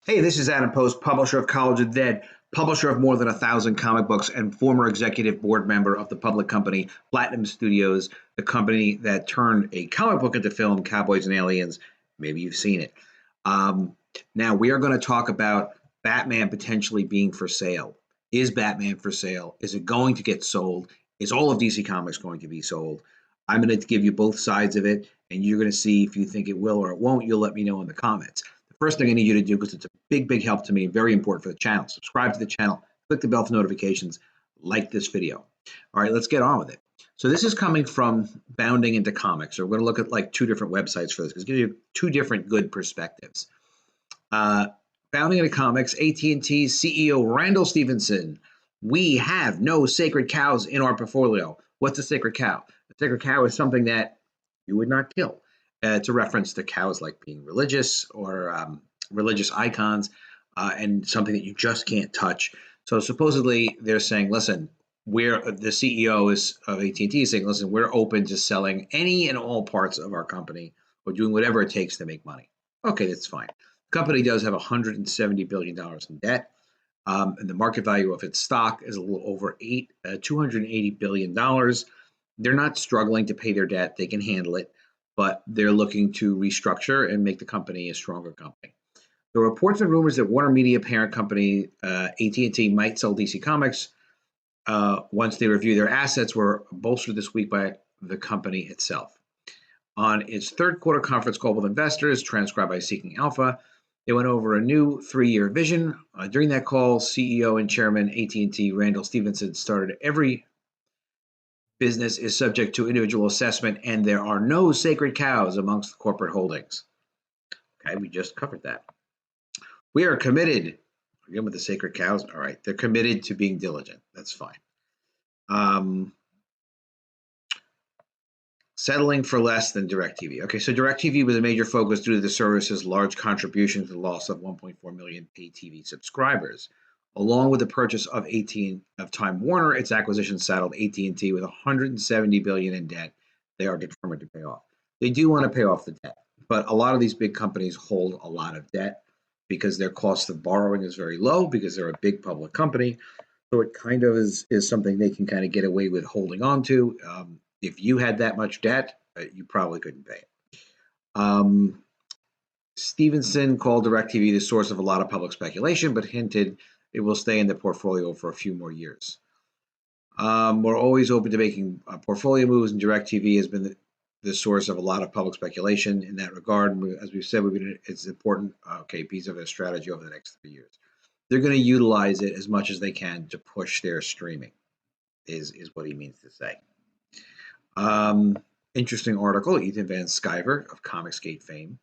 Hey, this is Adam Post, publisher of College of the Dead, publisher of more than 1,000 comic books, and former executive board member of the public company Platinum Studios, the company that turned a comic book into film, Cowboys and Aliens. Maybe you've seen it. Now, we are going to talk about Batman potentially being for sale. Is Batman for sale? Is it going to get sold? Is all of DC Comics going to be sold? I'm going to give you both sides of it, and you're going to see if you think it will or it won't. You'll let me know in the comments. First thing I need you to do, because it's a big help to me, very important for the channel, subscribe to the channel, click the bell for notifications, like this video. All right, let's get on with it. So this is coming from Bounding into Comics. So we're going to look at like two different websites for this, because it gives you two different good perspectives. Bounding into Comics, AT&T CEO Randall Stephenson. We have no sacred cows in our portfolio. What's a sacred cow? A sacred cow is something that you would not kill. It's a reference to cows like being religious or religious icons and something that you just can't touch. So supposedly they're saying, listen, the CEO of AT&T is saying, listen, we're open to selling any and all parts of our company or doing whatever it takes to make money. Okay, that's fine. The company does have $170 billion in debt. And the market value of its stock is a little over $280 billion. They're not struggling to pay their debt. They can handle it, but they're looking to restructure and make the company a stronger company. There are reports and rumors that WarnerMedia parent company AT&T might sell DC Comics once they review their assets were bolstered this week by the company itself. On its third quarter conference call with investors, transcribed by Seeking Alpha, they went over a new 3-year vision. During that call, CEO and Chairman AT&T Randall Stephenson started every business is subject to individual assessment, and there are no sacred cows amongst the corporate holdings. Okay, we just covered that. We are committed, again with the sacred cows, all right, they're committed to being diligent. That's fine. Settling for less than DirecTV. Okay, so DirecTV was a major focus due to the service's large contribution to the loss of 1.4 million pay TV subscribers. Along with the purchase of Time Warner, its acquisition saddled AT&T with $170 billion in debt they are determined to pay off. They do want to pay off the debt, but a lot of these big companies hold a lot of debt because their cost of borrowing is very low because they're a big public company. So it kind of is something they can kind of get away with holding on to. If you had that much debt, you probably couldn't pay it. Stevenson called DirecTV the source of a lot of public speculation, but hinted it will stay in the portfolio for a few more years. We're always open to making portfolio moves, and DirecTV has been the source of a lot of public speculation in that regard. As we've said, it's an important piece of a strategy over the next 3 years. They're going to utilize it as much as they can to push their streaming, is what he means to say. Interesting article. Ethan Van Sciver of Comicsgate fame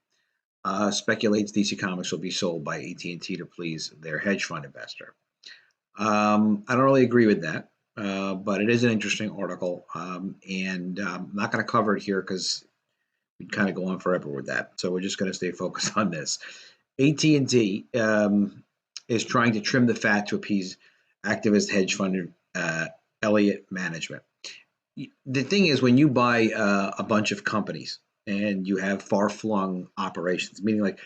speculates DC Comics will be sold by AT&T to please their hedge fund investor. I don't really agree with that, but it is an interesting article, and I'm not going to cover it here because we'd kind of go on forever with that. So we're just going to stay focused on this. AT&T is trying to trim the fat to appease activist hedge fund Elliot Management. The thing is, when you buy a bunch of companies and you have far-flung operations, meaning like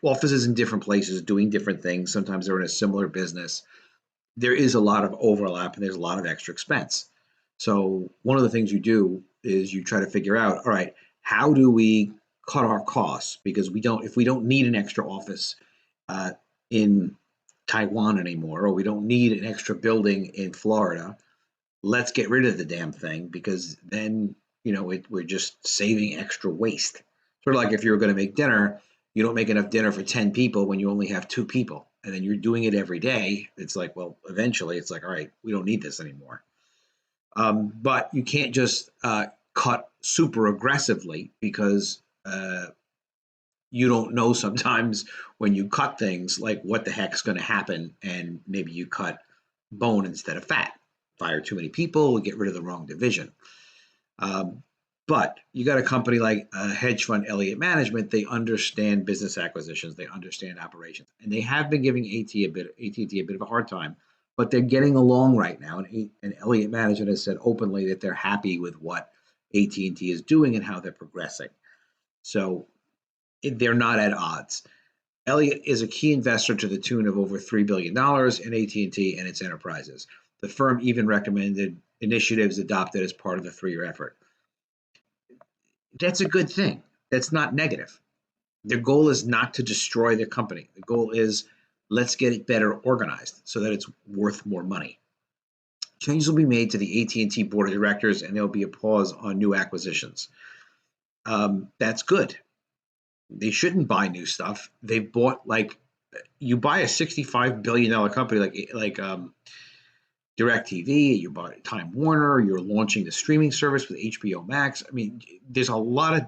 offices in different places doing different things, sometimes they're in a similar business, there is a lot of overlap and there's a lot of extra expense. So one of the things you do is you try to figure out, all right, how do we cut our costs? Because if we don't need an extra office in Taiwan anymore, or we don't need an extra building in Florida, let's get rid of the damn thing, because then, we're just saving extra waste. Sort of like if you were going to make dinner, you don't make enough dinner for 10 people when you only have 2 people, and then you're doing it every day. It's like, well, eventually it's like, all right, we don't need this anymore. But you can't just cut super aggressively, because you don't know sometimes when you cut things, like what the heck's going to happen, and maybe you cut bone instead of fat. Fire too many people, get rid of the wrong division. But you got a company like hedge fund Elliot Management. They understand business acquisitions, they understand operations, and they have been giving AT&T a bit of a hard time, but they're getting along right now. And Elliot Management has said openly that they're happy with what AT&T is doing and how they're progressing. So they're not at odds. Elliot is a key investor to the tune of over $3 billion in AT&T and its enterprises. The firm even recommended initiatives adopted as part of the 3-year effort. That's a good thing. That's not negative. Their goal is not to destroy the company. The goal is let's get it better organized so that it's worth more money. Changes will be made to the AT&T board of directors, and there'll be a pause on new acquisitions. That's good. They shouldn't buy new stuff. They bought, like, you buy a $65 billion company like DirecTV, you bought Time Warner, you're launching the streaming service with HBO Max. I mean, there's a lot of,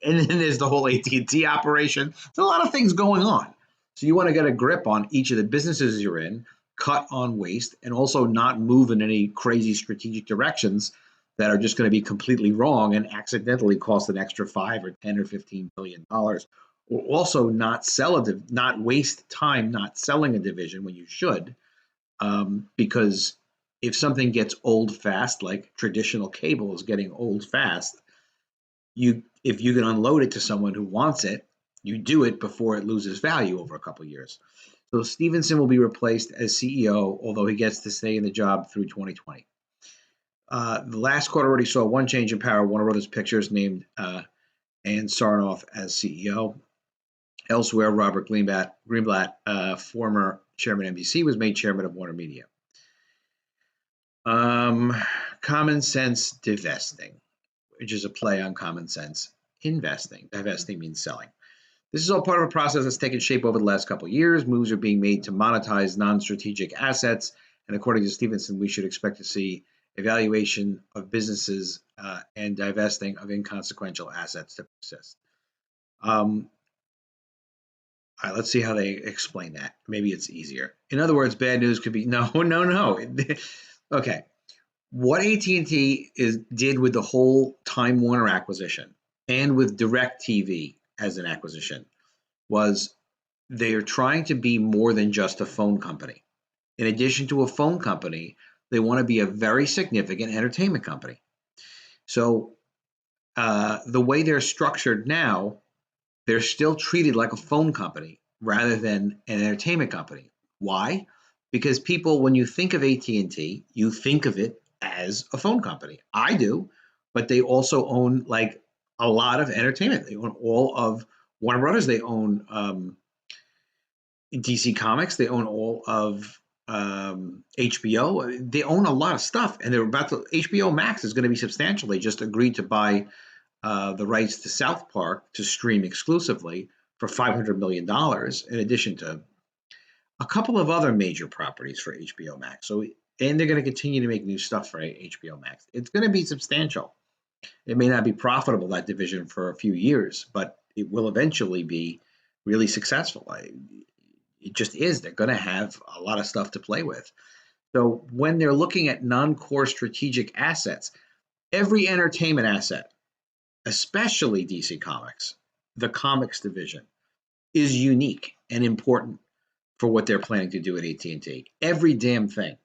and then there's the whole AT&T operation. There's a lot of things going on. So you want to get a grip on each of the businesses you're in, cut on waste, and also not move in any crazy strategic directions that are just going to be completely wrong and accidentally cost an extra 5 or 10 or 15 billion dollars. Or also not not waste time not selling a division when you should, because if something gets old fast, like traditional cable is getting old fast, if you can unload it to someone who wants it, you do it before it loses value over a couple of years. So Stephenson will be replaced as CEO, although he gets to stay in the job through 2020. The last quarter already saw one change in power. Warner Brothers Pictures named Ann Sarnoff as CEO. Elsewhere, Robert Greenblatt, former chairman of NBC, was made chairman of WarnerMedia. Common sense divesting, which is a play on common sense investing. Divesting means selling. This is all part of a process that's taken shape over the last couple of years. Moves are being made to monetize non-strategic assets, and according to Stephenson, we should expect to see evaluation of businesses and divesting of inconsequential assets to persist. All right, let's see how they explain that. Maybe it's easier. In other words, bad news could be no. Okay, what AT&T did with the whole Time Warner acquisition and with DirecTV as an acquisition was they are trying to be more than just a phone company. In addition to a phone company, they want to be a very significant entertainment company. So the way they're structured now, they're still treated like a phone company rather than an entertainment company. Why? Because people, when you think of AT&T, you think of it as a phone company. I do, but they also own like a lot of entertainment. They own all of Warner Brothers. They own DC Comics. They own all of HBO. They own a lot of stuff, and they're about to. HBO Max is going to be substantial. They just agreed to buy the rights to South Park to stream exclusively for $500 million, in addition to a couple of other major properties for HBO Max. So, and they're going to continue to make new stuff for HBO Max. It's going to be substantial. It may not be profitable, that division, for a few years, but it will eventually be really successful. It just is. They're going to have a lot of stuff to play with. So when they're looking at non-core strategic assets, every entertainment asset, especially DC Comics, the comics division, is unique and important for what they're planning to do at AT&T. Every damn thing.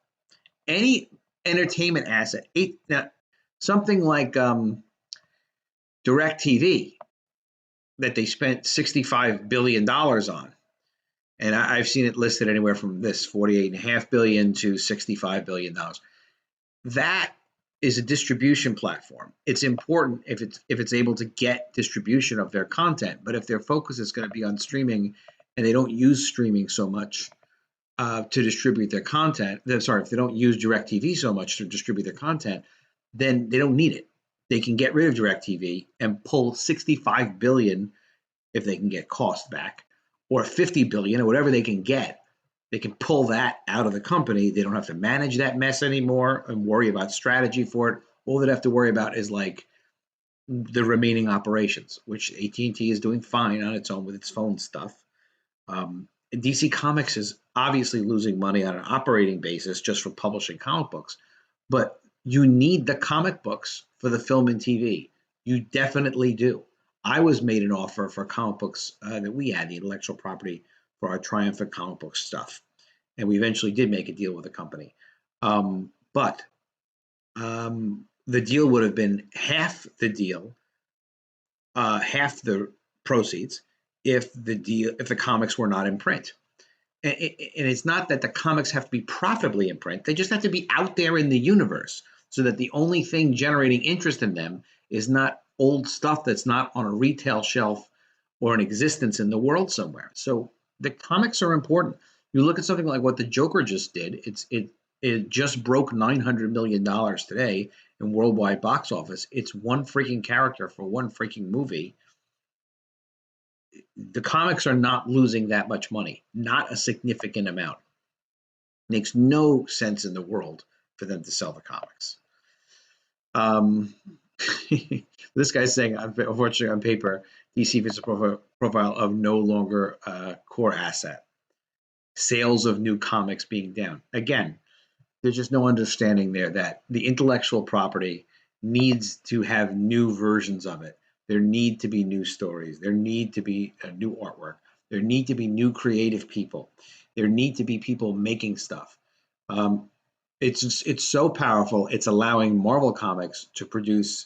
Any entertainment asset, now, something like DirecTV that they spent $65 billion on, and I've seen it listed anywhere from this $48.5 billion to $65 billion. That is a distribution platform. It's important if it's able to get distribution of their content. But if their focus is going to be on streaming, and they don't use streaming so much to distribute their content, if they don't use DirecTV so much to distribute their content, then they don't need it. They can get rid of DirecTV and pull $65 billion if they can get cost back, or $50 billion, or whatever they can get. They can pull that out of the company. They don't have to manage that mess anymore and worry about strategy for it. All they have to worry about is like the remaining operations, which AT&T is doing fine on its own with its phone stuff. DC Comics is obviously losing money on an operating basis just for publishing comic books, but you need the comic books for the film and TV. You definitely do. I was made an offer for comic books that we had, the intellectual property for our Triumphant comic book stuff. And we eventually did make a deal with the company. But the deal would have been half the deal, half the proceeds, if the comics were not in print. And it's not that the comics have to be profitably in print; they just have to be out there in the universe, so that the only thing generating interest in them is not old stuff that's not on a retail shelf or in existence in the world somewhere. So the comics are important. You look at something like what the Joker just did; it just broke $900 million today in worldwide box office. It's one freaking character for one freaking movie. The comics are not losing that much money, not a significant amount. Makes no sense in the world for them to sell the comics. Um, this guy's saying, unfortunately, on paper, DC fits a profile of no longer a core asset. Sales of new comics being down. Again, there's just no understanding there that the intellectual property needs to have new versions of it. There need to be new stories. There need to be a new artwork. There need to be new creative people. There need to be people making stuff. Um, it's so powerful. It's allowing Marvel Comics to produce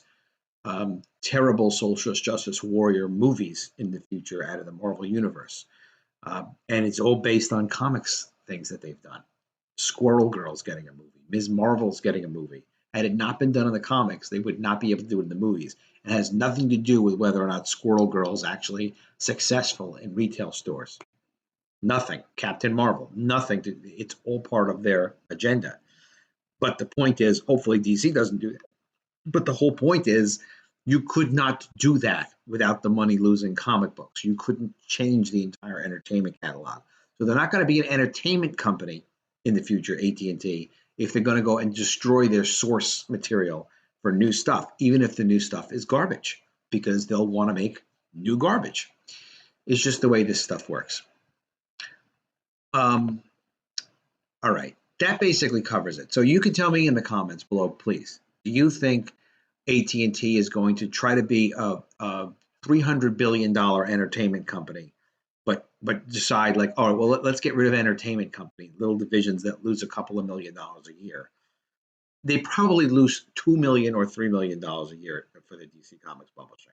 terrible social justice warrior movies in the future out of the Marvel universe, and it's all based on comics things that they've done. Squirrel Girl's getting a movie. Ms. Marvel's getting a movie. Had it not been done in the comics, they would not be able to do it in the movies. It has nothing to do with whether or not Squirrel Girl is actually successful in retail stores. Nothing. Captain Marvel. Nothing. It's all part of their agenda. But the point is, hopefully DC doesn't do that. But the whole point is, you could not do that without the money losing comic books. You couldn't change the entire entertainment catalog. So they're not going to be an entertainment company in the future, AT&T, if they're going to go and destroy their source material for new stuff, even if the new stuff is garbage, because they'll want to make new garbage. It's just the way this stuff works. All right. That basically covers it. So you can tell me in the comments below, please. Do you think AT&T is going to try to be a $300 billion entertainment company, but decide like, all right, well, let's get rid of entertainment company, little divisions that lose a couple of $1 million a year. They probably lose $2 million or $3 million a year for the DC Comics publishing,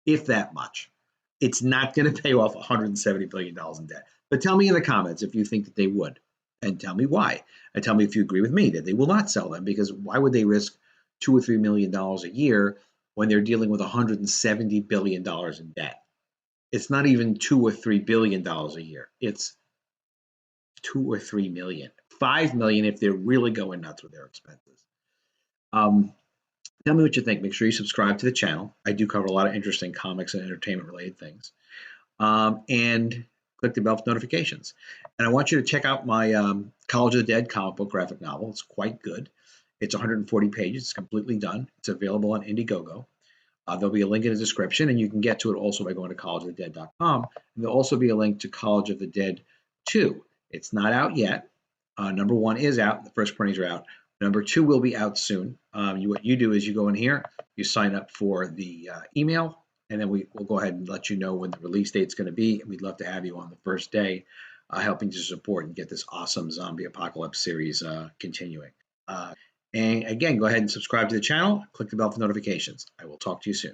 if that much. It's not going to pay off $170 billion in debt. But tell me in the comments if you think that they would, and tell me why. And tell me if you agree with me that they will not sell them, because why would they risk $2 or $3 million a year when they're dealing with $170 billion in debt? It's not even $2 or $3 billion a year. It's 2 or 3 million, 5 million if they're really going nuts with their expenses. Tell me what you think. Make sure you subscribe to the channel. I do cover a lot of interesting comics and entertainment related things. And click the bell for notifications. And I want you to check out my College of the Dead comic book graphic novel. It's quite good. It's 140 pages. It's completely done. It's available on Indiegogo. There'll be a link in the description, and you can get to it also by going to collegeofthedead.com. And there'll also be a link to College of the Dead 2. It's not out yet. Number 1 is out. The first printings are out. Number 2 will be out soon. What you do is you go in here, you sign up for the email, and then we'll go ahead and let you know when the release date's going to be. And we'd love to have you on the first day, helping to support and get this awesome zombie apocalypse series continuing. And again, go ahead and subscribe to the channel. Click the bell for notifications. I will talk to you soon.